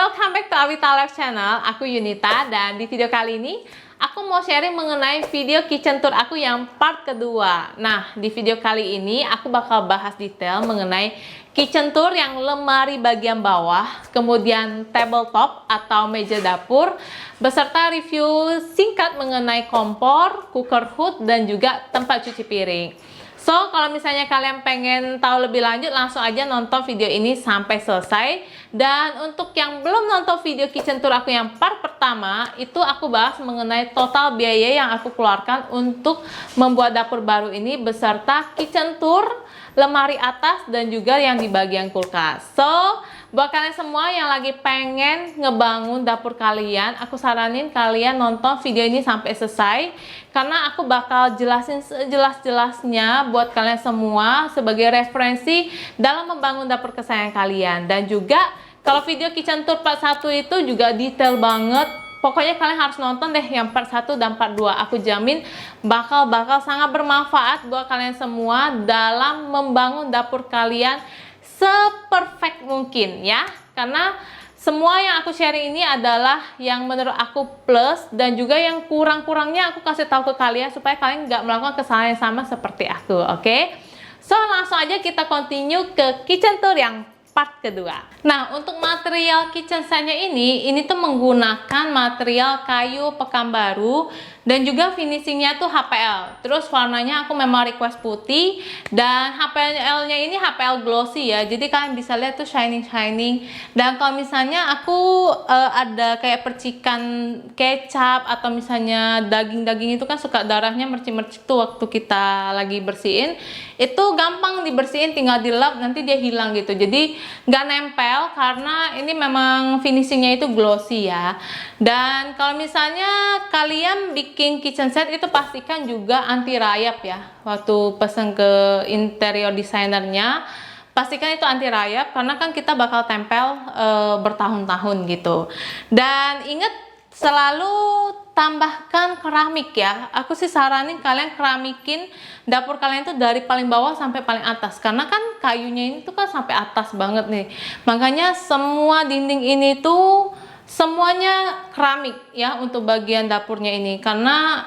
welcome back to Awita Life Channel. Aku Yunita dan di video kali ini aku mau sharing mengenai video kitchen tour aku yang part kedua. Nah, di video kali ini aku bakal bahas detail mengenai kitchen tour yang lemari bagian bawah, kemudian tabletop atau meja dapur, beserta review singkat mengenai kompor, cooker hood, dan juga tempat cuci piring. So, kalau misalnya kalian pengen tahu lebih lanjut, langsung aja nonton video ini sampai selesai. Dan untuk yang belum nonton video kitchen tour aku yang part pertama, itu aku bahas mengenai total biaya yang aku keluarkan untuk membuat dapur baru ini beserta kitchen tour, lemari atas, dan juga yang di bagian kulkas. So, buat kalian semua yang lagi pengen ngebangun dapur kalian, aku saranin kalian nonton video ini sampai selesai, karena aku bakal jelasin sejelas-jelasnya buat kalian semua sebagai referensi dalam membangun dapur kesayangan kalian. Dan juga kalau video kitchen tour part 1 itu juga detail banget. Pokoknya kalian harus nonton deh yang part 1 dan part 2. Aku jamin bakal sangat bermanfaat buat kalian semua dalam membangun dapur kalian seperfect mungkin ya. Karena semua yang aku sharing ini adalah yang menurut aku plus, dan juga yang kurang-kurangnya aku kasih tahu ke kalian supaya kalian nggak melakukan kesalahan yang sama seperti aku, oke? So, langsung aja kita continue ke kitchen tour yang part kedua. Nah, untuk material kitchen setnya ini tuh menggunakan material kayu Pekanbaru dan juga finishingnya tuh HPL. Terus warnanya aku memang request putih, dan HPL-nya ini HPL glossy ya. Jadi kalian bisa lihat tuh shining. Dan kalau misalnya aku ada kayak percikan kecap atau misalnya daging-daging itu kan suka darahnya mercik-mercik tuh waktu kita lagi bersihin. Itu gampang dibersihin, tinggal dilap nanti dia hilang gitu. Jadi nggak nempel karena ini memang finishingnya itu glossy ya. Dan kalau misalnya kalian bikin kitchen set itu pastikan juga anti rayap ya. Waktu pesen ke interior desainernya, pastikan itu anti rayap karena kan kita bakal tempel bertahun-tahun gitu. Dan ingat selalu tambahkan keramik ya. Aku sih saranin kalian keramikin dapur kalian tuh dari paling bawah sampai paling atas, karena kan kayunya ini tuh kan sampai atas banget nih. Makanya semua dinding ini tuh semuanya keramik ya untuk bagian dapurnya ini, karena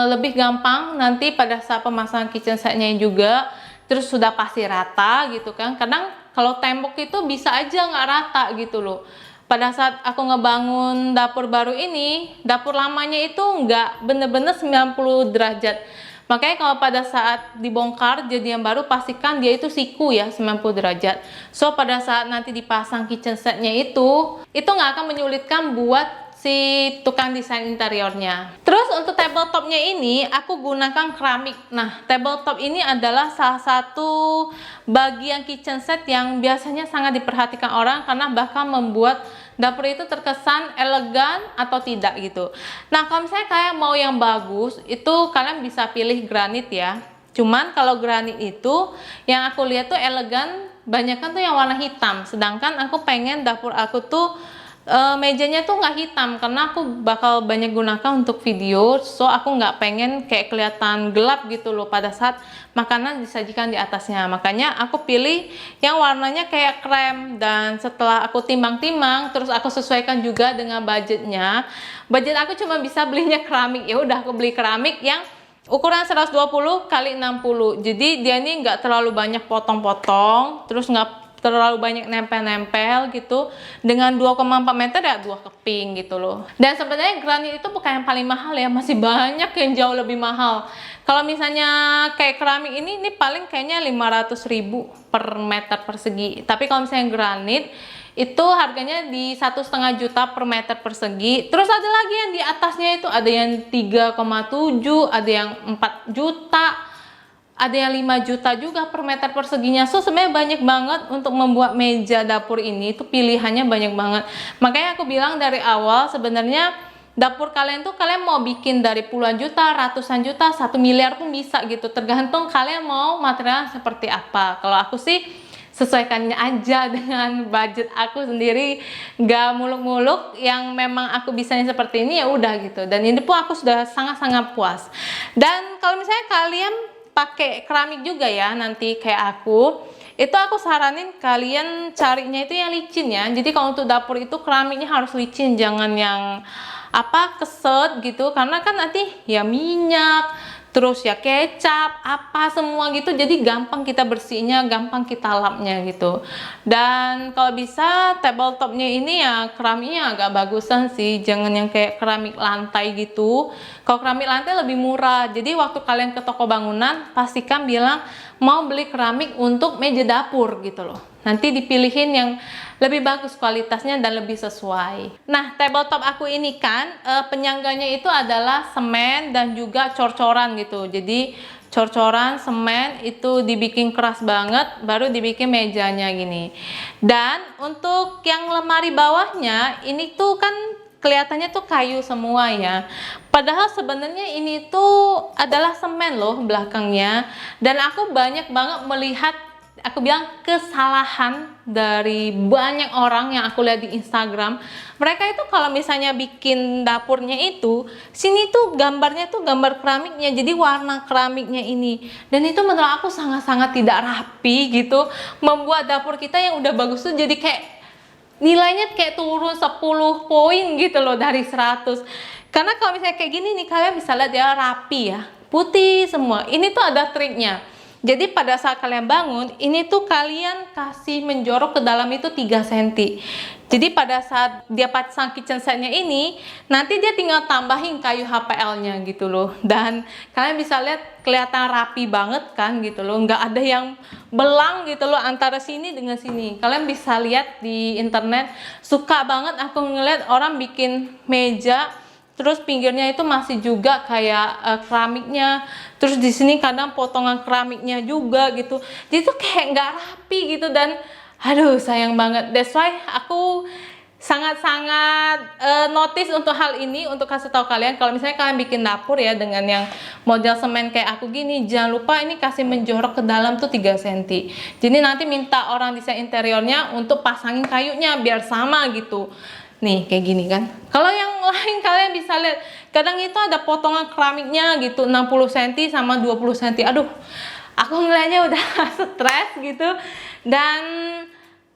lebih gampang nanti pada saat pemasangan kitchen setnya juga. Terus sudah pasti rata gitu kan. Kadang kalau tembok itu bisa aja nggak rata gitu loh. Pada saat aku ngebangun dapur baru ini, dapur lamanya itu nggak bener-bener 90 derajat. Makanya kalau pada saat dibongkar jadi yang baru, pastikan dia itu siku ya 90 derajat. So pada saat nanti dipasang kitchen setnya itu nggak akan menyulitkan buat si tukang desain interiornya. Terus untuk tabletopnya ini aku gunakan keramik. Nah, tabletop ini adalah salah satu bagian kitchen set yang biasanya sangat diperhatikan orang karena bahkan membuat dapur itu terkesan elegan atau tidak gitu. Nah, kalau misalnya kalian mau yang bagus, itu kalian bisa pilih granit ya. Cuman kalau granit itu yang aku lihat tuh elegan, banyak kan tuh yang warna hitam. Sedangkan aku pengen dapur aku tuh mejanya tuh nggak hitam karena aku bakal banyak gunakan untuk video. So aku nggak pengen kayak kelihatan gelap gitu loh pada saat makanan disajikan di atasnya. Makanya aku pilih yang warnanya kayak krem. Dan setelah aku timbang-timbang, terus aku sesuaikan juga dengan budgetnya. Budget aku cuma bisa belinya keramik. Ya udah aku beli keramik yang ukuran 120 kali 60. Jadi dia ini nggak terlalu banyak potong-potong, terus nggak terlalu banyak nempel-nempel gitu. Dengan 2,4 meter ya 2 keping gitu loh. Dan sebenarnya granit itu bukan yang paling mahal ya, masih banyak yang jauh lebih mahal. Kalau misalnya kayak keramik ini paling kayaknya 500.000 per meter persegi. Tapi kalau misalnya granit itu harganya di 1,5 juta per meter persegi. Terus ada lagi yang di atasnya itu ada yang 3,7, ada yang 4 juta, ada yang 5 juta juga per meter perseginya. So sebenarnya banyak banget untuk membuat meja dapur ini, itu pilihannya banyak banget. Makanya aku bilang dari awal sebenarnya dapur kalian tuh kalian mau bikin dari puluhan juta, ratusan juta, 1 miliar pun bisa gitu. Tergantung kalian mau material seperti apa. Kalau aku sih sesuaikannya aja dengan budget aku sendiri, nggak muluk-muluk. Yang memang aku bisanya seperti ini ya udah gitu. Dan ini pun aku sudah sangat-sangat puas. Dan kalau misalnya kalian pakai keramik juga ya nanti kayak aku, itu aku saranin kalian carinya itu yang licin ya. Jadi kalau untuk dapur itu keramiknya harus licin, jangan yang apa keset gitu, karena kan nanti ya minyak, terus ya kecap, apa semua gitu, jadi gampang kita bersihnya, gampang kita lapnya gitu. Dan kalau bisa tabletopnya ini ya keramiknya agak bagusan sih, jangan yang kayak keramik lantai gitu. Kalau keramik lantai lebih murah, jadi waktu kalian ke toko bangunan pastikan bilang mau beli keramik untuk meja dapur gitu loh. Nanti dipilihin yang lebih bagus kualitasnya dan lebih sesuai. Nah, tabletop aku ini kan penyangganya itu adalah semen dan juga cor-coran gitu. Jadi cor-coran semen itu dibikin keras banget, baru dibikin mejanya gini. Dan untuk yang lemari bawahnya ini tuh kan kelihatannya tuh kayu semua ya. Padahal sebenarnya ini tuh adalah semen loh belakangnya. Dan aku banyak banget melihat, aku bilang kesalahan dari banyak orang yang aku lihat di Instagram. Mereka itu kalau misalnya bikin dapurnya itu, sini tuh gambarnya tuh gambar keramiknya, jadi warna keramiknya ini. Dan itu menurut aku sangat-sangat tidak rapi gitu. Membuat dapur kita yang udah bagus tuh jadi kayak nilainya kayak turun 10 poin gitu loh dari 100. Karena kalau misalnya kayak gini nih, kalian bisa lihat ya rapi ya, putih semua. Ini tuh ada triknya. Jadi pada saat kalian bangun, ini tuh kalian kasih menjorok ke dalam itu 3 cm. Jadi pada saat dia pasang kitchen setnya ini, nanti dia tinggal tambahin kayu HPL-nya gitu loh. Dan kalian bisa lihat kelihatan rapi banget kan gitu loh. Nggak ada yang belang gitu loh antara sini dengan sini. Kalian bisa lihat di internet, suka banget aku ngeliat orang bikin meja, terus pinggirnya itu masih juga kayak keramiknya, terus di sini kadang potongan keramiknya juga gitu, jadi tuh kayak nggak rapi gitu. Dan aduh sayang banget. That's why aku sangat-sangat notice untuk hal ini, untuk kasih tahu kalian kalau misalnya kalian bikin dapur ya dengan yang model semen kayak aku gini, jangan lupa ini kasih menjorok ke dalam tuh 3 cm. Jadi nanti minta orang desain interiornya untuk pasangin kayunya biar sama gitu. Nih kayak gini kan. Kalau yang lain kalian bisa lihat, kadang itu ada potongan keramiknya gitu 60 cm sama 20 cm. Aduh, aku ngeliatnya udah stres gitu. Dan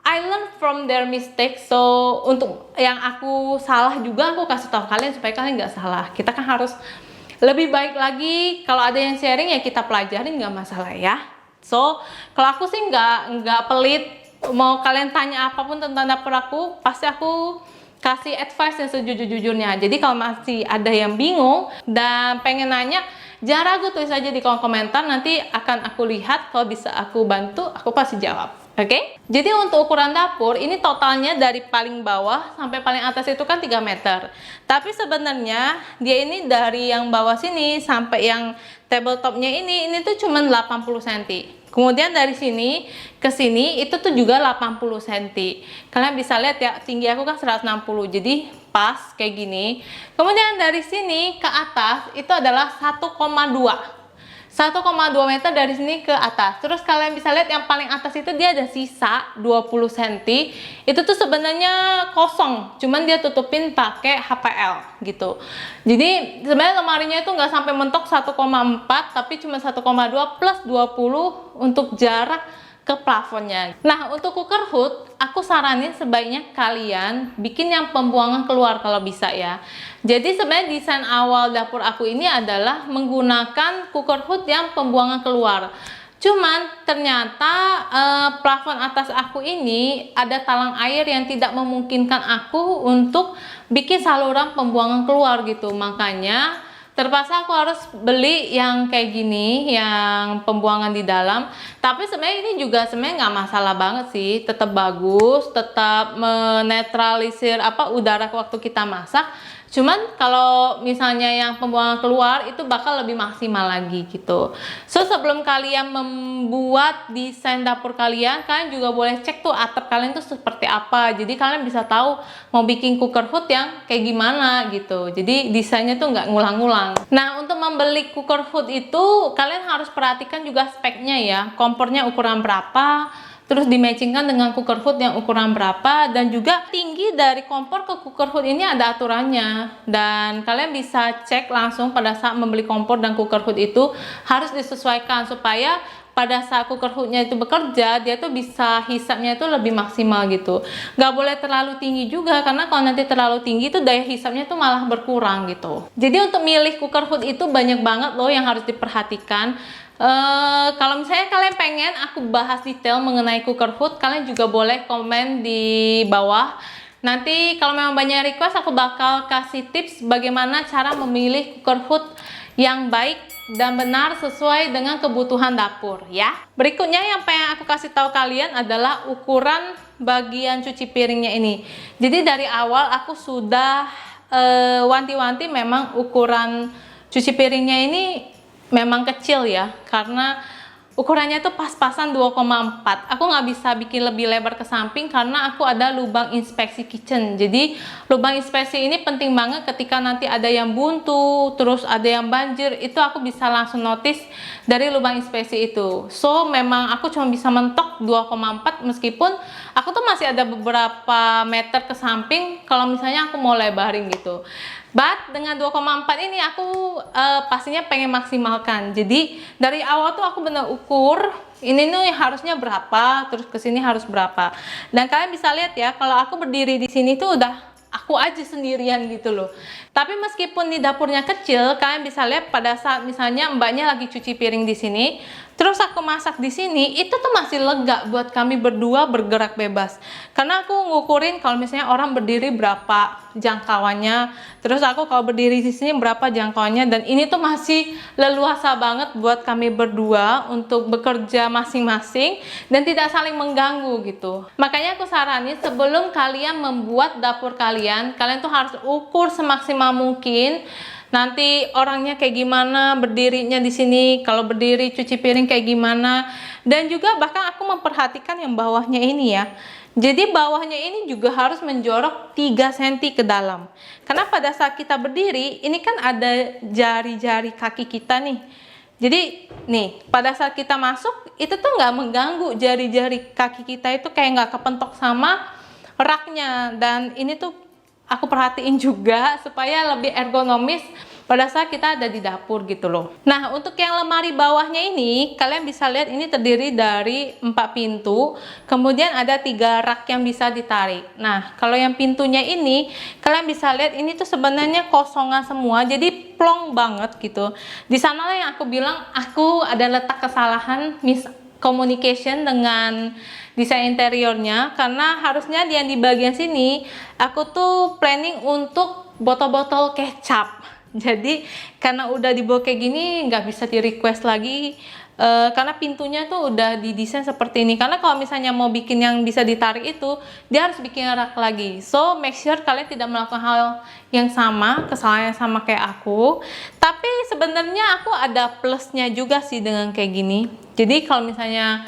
I learn from their mistake. So untuk yang aku salah juga aku kasih tahu kalian supaya kalian nggak salah. Kita kan harus lebih baik lagi. Kalau ada yang sharing ya kita pelajarin, nggak masalah ya. So kalau aku sih nggak pelit. Mau kalian tanya apapun tentang dapur aku, pasti aku kasih advice yang sejujur-jujurnya. Jadi kalau masih ada yang bingung dan pengen nanya, jangan ragu, tulis aja di kolom komentar. Nanti akan aku lihat, kalau bisa aku bantu, aku pasti jawab. Oke? Jadi untuk ukuran dapur, ini totalnya dari paling bawah sampai paling atas itu kan 3 meter. Tapi sebenarnya dia ini dari yang bawah sini sampai yang tabletopnya ini tuh cuma 80 cm. Kemudian dari sini ke sini itu tuh juga 80 cm. Kalian bisa lihat ya, tinggi aku kan 160, jadi pas kayak gini. Kemudian dari sini ke atas itu adalah 1,2 meter dari sini ke atas. Terus kalian bisa lihat yang paling atas itu dia ada sisa 20 cm. Itu tuh sebenarnya kosong, cuman dia tutupin pakai HPL gitu. Jadi sebenarnya lemarinya itu nggak sampai mentok 1,4, tapi cuma 1,2 plus 20 untuk jarak ke plafonnya. Nah, untuk cooker hood, aku saranin sebaiknya kalian bikin yang pembuangan keluar kalau bisa ya. Jadi sebenarnya desain awal dapur aku ini adalah menggunakan cooker hood yang pembuangan keluar. Cuman ternyata plafon atas aku ini ada talang air yang tidak memungkinkan aku untuk bikin saluran pembuangan keluar gitu. Makanya terpaksa aku harus beli yang kayak gini, yang pembuangan di dalam. Tapi sebenarnya ini juga sebenarnya nggak masalah banget sih, tetap bagus, tetap menetralisir udara waktu kita masak. Cuman kalau misalnya yang pembuangan keluar itu bakal lebih maksimal lagi gitu. So sebelum kalian membuat desain dapur kalian juga boleh cek tuh atap kalian tuh seperti apa. Jadi kalian bisa tahu mau bikin cooker hood yang kayak gimana gitu. Jadi desainnya tuh nggak ngulang-ngulang. Nah, untuk membeli cooker hood itu kalian harus perhatikan juga speknya ya. Kompornya ukuran berapa, terus dimatchingkan dengan cooker hood yang ukuran berapa, dan juga tinggi dari kompor ke cooker hood ini ada aturannya. Dan kalian bisa cek langsung pada saat membeli kompor dan cooker hood itu harus disesuaikan supaya pada saat cooker hoodnya itu bekerja, dia tuh bisa hisapnya itu lebih maksimal gitu. Nggak boleh terlalu tinggi juga, karena kalau nanti terlalu tinggi tuh daya hisapnya tuh malah berkurang gitu. Jadi untuk milih cooker hood itu banyak banget loh yang harus diperhatikan. Kalau misalnya kalian pengen aku bahas detail mengenai cooker hood, kalian juga boleh komen di bawah. Nanti kalau memang banyak request, aku bakal kasih tips bagaimana cara memilih cooker hood yang baik dan benar sesuai dengan kebutuhan dapur ya. Berikutnya yang pengen aku kasih tahu kalian adalah ukuran bagian cuci piringnya ini. Jadi dari awal aku sudah wanti-wanti memang ukuran cuci piringnya ini memang kecil ya, karena ukurannya tuh pas-pasan 2,4. Aku nggak bisa bikin lebih lebar ke samping karena aku ada lubang inspeksi kitchen. Jadi lubang inspeksi ini penting banget ketika nanti ada yang buntu, terus ada yang banjir, itu aku bisa langsung notice dari lubang inspeksi itu. So memang aku cuma bisa mentok 2,4, meskipun aku tuh masih ada beberapa meter ke samping kalau misalnya aku mau lebarin gitu. But dengan 2,4 ini aku pastinya pengen maksimalkan. Jadi dari awal tuh aku bener ukur ini nih harusnya berapa, terus kesini harus berapa. Dan kalian bisa lihat ya, kalau aku berdiri di sini tuh udah aku aja sendirian gitu loh. Tapi meskipun di dapurnya kecil, kalian bisa lihat pada saat misalnya mbaknya lagi cuci piring di sini, terus aku masak di sini, itu tuh masih lega buat kami berdua bergerak bebas. Karena aku ngukurin kalau misalnya orang berdiri berapa jangkauannya, terus aku kalau berdiri di sini berapa jangkauannya, dan ini tuh masih leluasa banget buat kami berdua untuk bekerja masing-masing dan tidak saling mengganggu gitu. Makanya aku saranin sebelum kalian membuat dapur kalian tuh harus ukur semaksimal mungkin. Nanti orangnya kayak gimana berdirinya di sini, kalau berdiri cuci piring kayak gimana, dan juga bahkan aku memperhatikan yang bawahnya ini ya. Jadi bawahnya ini juga harus menjorok 3 cm ke dalam. Karena pada saat kita berdiri, ini kan ada jari-jari kaki kita nih. Jadi nih, pada saat kita masuk, itu tuh nggak mengganggu jari-jari kaki kita itu kayak nggak kepentok sama raknya. Dan ini tuh aku perhatiin juga supaya lebih ergonomis pada saat kita ada di dapur gitu loh. Nah, untuk yang lemari bawahnya ini, kalian bisa lihat ini terdiri dari 4 pintu, kemudian ada 3 rak yang bisa ditarik. Nah, kalau yang pintunya ini, kalian bisa lihat ini tuh sebenarnya kosongan semua, jadi plong banget gitu. Di sanalah yang aku bilang aku ada letak kesalahan miscommunication dengan desain interiornya, karena harusnya yang di bagian sini aku tuh planning untuk botol-botol kecap. Jadi karena udah dibawa kayak gini nggak bisa di request lagi, karena pintunya tuh udah didesain seperti ini. Karena kalau misalnya mau bikin yang bisa ditarik itu, dia harus bikin rak lagi. So make sure kalian tidak melakukan hal yang sama, kesalahan yang sama kayak aku. Tapi sebenarnya aku ada plusnya juga sih dengan kayak gini. Jadi kalau misalnya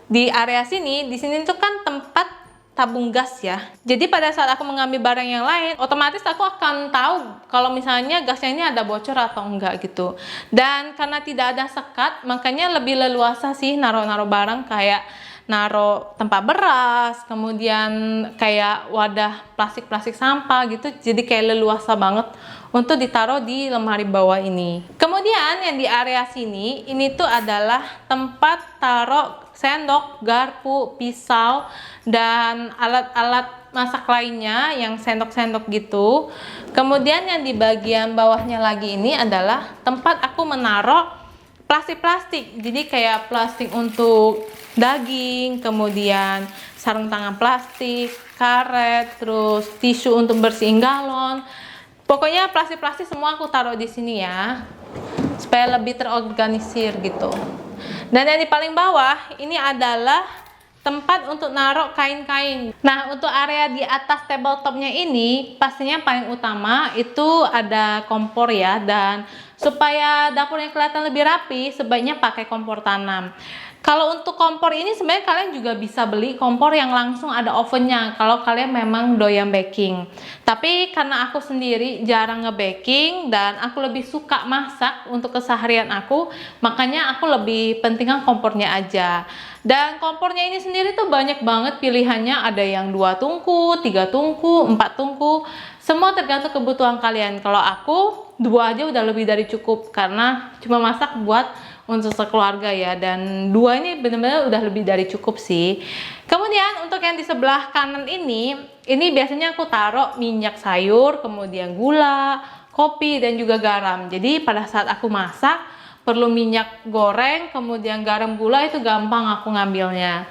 di area sini, di sini tuh kan tempat tabung gas ya. Jadi pada saat aku mengambil barang yang lain, otomatis aku akan tahu kalau misalnya gasnya ini ada bocor atau enggak gitu. Dan karena tidak ada sekat, makanya lebih leluasa sih naruh-naruh barang, kayak naruh tempat beras, kemudian kayak wadah plastik-plastik sampah gitu. Jadi kayak leluasa banget untuk ditaruh di lemari bawah ini. Kemudian yang di area sini, ini tuh adalah tempat taruh sendok, garpu, pisau, dan alat-alat masak lainnya yang sendok-sendok gitu. Kemudian yang di bagian bawahnya lagi ini adalah tempat aku menaruh plastik-plastik. Jadi kayak plastik untuk daging, kemudian sarung tangan plastik, karet, terus tisu untuk bersihin galon. Pokoknya plastik-plastik semua aku taruh di sini ya, supaya lebih terorganisir gitu. Dan yang di paling bawah ini adalah tempat untuk naruh kain-kain. Nah, untuk area di atas tabletopnya ini pastinya paling utama itu ada kompor ya, dan supaya dapurnya kelihatan lebih rapi sebaiknya pakai kompor tanam. Kalau untuk kompor ini sebenarnya kalian juga bisa beli kompor yang langsung ada ovennya kalau kalian memang doyan baking. Tapi karena aku sendiri jarang nge-baking dan aku lebih suka masak untuk keseharian aku, makanya aku lebih pentingkan kompornya aja. Dan kompornya ini sendiri tuh banyak banget pilihannya, ada yang 2 tungku, 3 tungku, 4 tungku. Semua tergantung kebutuhan kalian. Kalau aku 2 aja udah lebih dari cukup karena cuma masak buat untuk sekeluarga ya, dan dua ini benar-benar udah lebih dari cukup sih. Kemudian untuk yang di sebelah kanan ini biasanya aku taruh minyak sayur, kemudian gula, kopi, dan juga garam. Jadi pada saat aku masak perlu minyak goreng, kemudian garam, gula, itu gampang aku ngambilnya.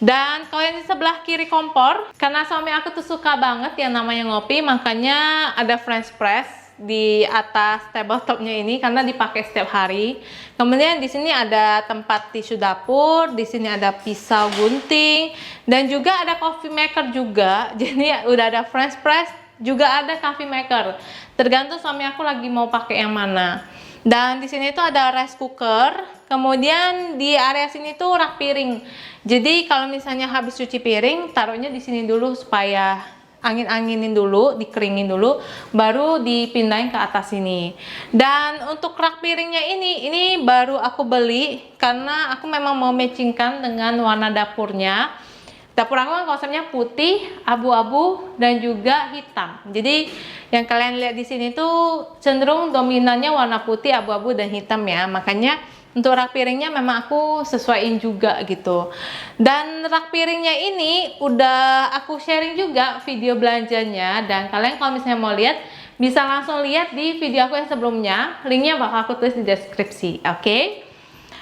Dan kalau yang di sebelah kiri kompor, karena suami aku tuh suka banget yang namanya ngopi, makanya ada French press di atas tabletopnya ini karena dipakai setiap hari. Kemudian di sini ada tempat tisu dapur, di sini ada pisau gunting, dan juga ada coffee maker juga. Jadi udah ada French press, juga ada coffee maker. Tergantung suami aku lagi mau pakai yang mana. Dan di sini tuh ada rice cooker. Kemudian di area sini tuh rak piring. Jadi kalau misalnya habis cuci piring, taruhnya di sini dulu supaya angin-anginin dulu, dikeringin dulu, baru dipindahin ke atas sini. Dan untuk rak piringnya ini baru aku beli karena aku memang mau matchingkan dengan warna dapurnya. Dapur aku kan konsepnya putih, abu-abu, dan juga hitam. Jadi yang kalian lihat di sini tuh cenderung dominannya warna putih, abu-abu, dan hitam ya. Makanya untuk rak piringnya memang aku sesuaiin juga gitu. Dan rak piringnya ini udah aku sharing juga video belanjanya, dan kalian kalau misalnya mau lihat bisa langsung lihat di video aku yang sebelumnya. Linknya bakal aku tulis di deskripsi, oke?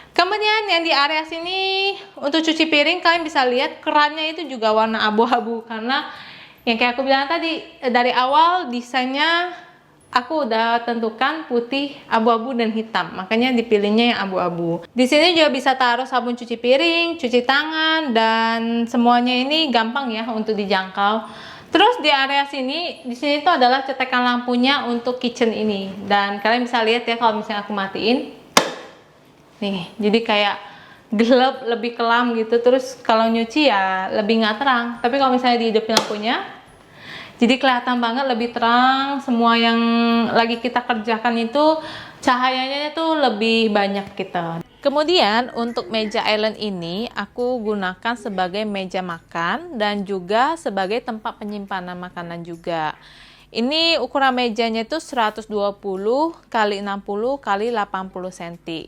Kemudian yang di area sini untuk cuci piring kalian bisa lihat kerannya itu juga warna abu-abu, karena yang kayak aku bilang tadi dari awal desainnya aku udah tentukan putih, abu-abu, dan hitam, makanya dipilihnya yang abu-abu. Di sini juga bisa taruh sabun cuci piring, cuci tangan, dan semuanya ini gampang ya untuk dijangkau. Terus di area sini, di sini tuh adalah cetekan lampunya untuk kitchen ini, dan kalian bisa lihat ya kalau misalnya aku matiin. Nih, jadi kayak gelap, lebih kelam gitu. Terus kalau nyuci ya lebih nggak terang. Tapi kalau misalnya dihidupin lampunya, jadi kelihatan banget lebih terang. Semua yang lagi kita kerjakan itu cahayanya tuh lebih banyak gitu. Kemudian untuk meja island ini aku gunakan sebagai meja makan dan juga sebagai tempat penyimpanan makanan juga. Ini ukuran mejanya itu 120 x 60 x 80 cm.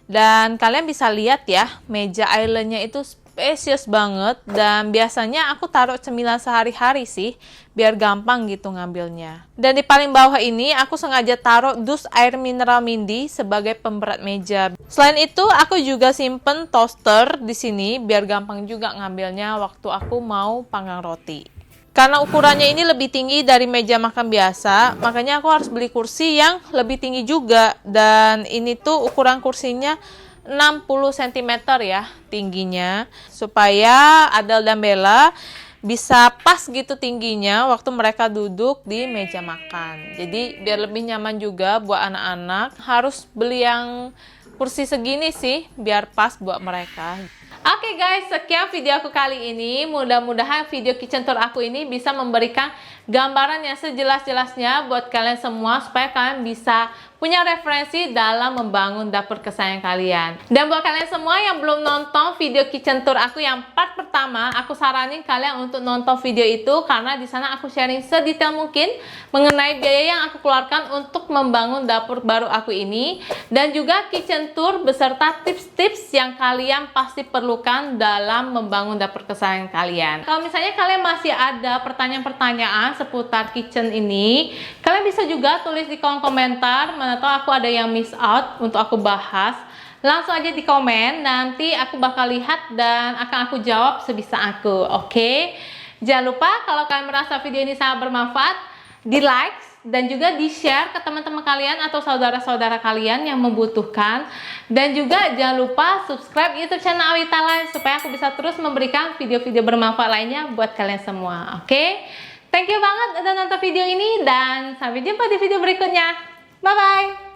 Dan kalian bisa lihat ya, meja islandnya itu spesies banget, dan biasanya aku taruh cemilan sehari-hari sih biar gampang gitu ngambilnya. Dan di paling bawah ini aku sengaja taruh dus air mineral Mindi sebagai pemberat meja. Selain itu aku juga simpen toaster di sini biar gampang juga ngambilnya waktu aku mau panggang roti. Karena ukurannya ini lebih tinggi dari meja makan biasa, makanya aku harus beli kursi yang lebih tinggi juga. Dan ini tuh ukuran kursinya 60 cm ya tingginya, supaya Adel dan Bella bisa pas gitu tingginya waktu mereka duduk di meja makan. Jadi biar lebih nyaman juga buat anak-anak, harus beli yang kursi segini sih biar pas buat mereka. Oke guys, sekian video aku kali ini. Mudah-mudahan video kitchen tour aku ini bisa memberikan gambaran yang sejelas-jelasnya buat kalian semua, supaya kalian bisa punya referensi dalam membangun dapur kesayangan kalian. Dan buat kalian semua yang belum nonton video kitchen tour aku yang part pertama, aku saranin kalian untuk nonton video itu, karena di sana aku sharing sedetail mungkin mengenai biaya yang aku keluarkan untuk membangun dapur baru aku ini, dan juga kitchen tour beserta tips-tips yang kalian pasti perlukan dalam membangun dapur kesayangan kalian. Kalau misalnya kalian masih ada pertanyaan-pertanyaan seputar kitchen ini, kalian bisa juga tulis di kolom komentar. Mana tahu aku ada yang miss out untuk aku bahas. Langsung aja di komen, nanti aku bakal lihat dan akan aku jawab sebisa aku, oke? Jangan lupa kalau kalian merasa video ini sangat bermanfaat, di like dan juga di share ke teman-teman kalian atau saudara-saudara kalian yang membutuhkan. Dan juga jangan lupa subscribe YouTube channel Awita Life supaya aku bisa terus memberikan video-video bermanfaat lainnya buat kalian semua, oke? Thank you banget udah nonton video ini, dan sampai jumpa di video berikutnya. Bye-bye!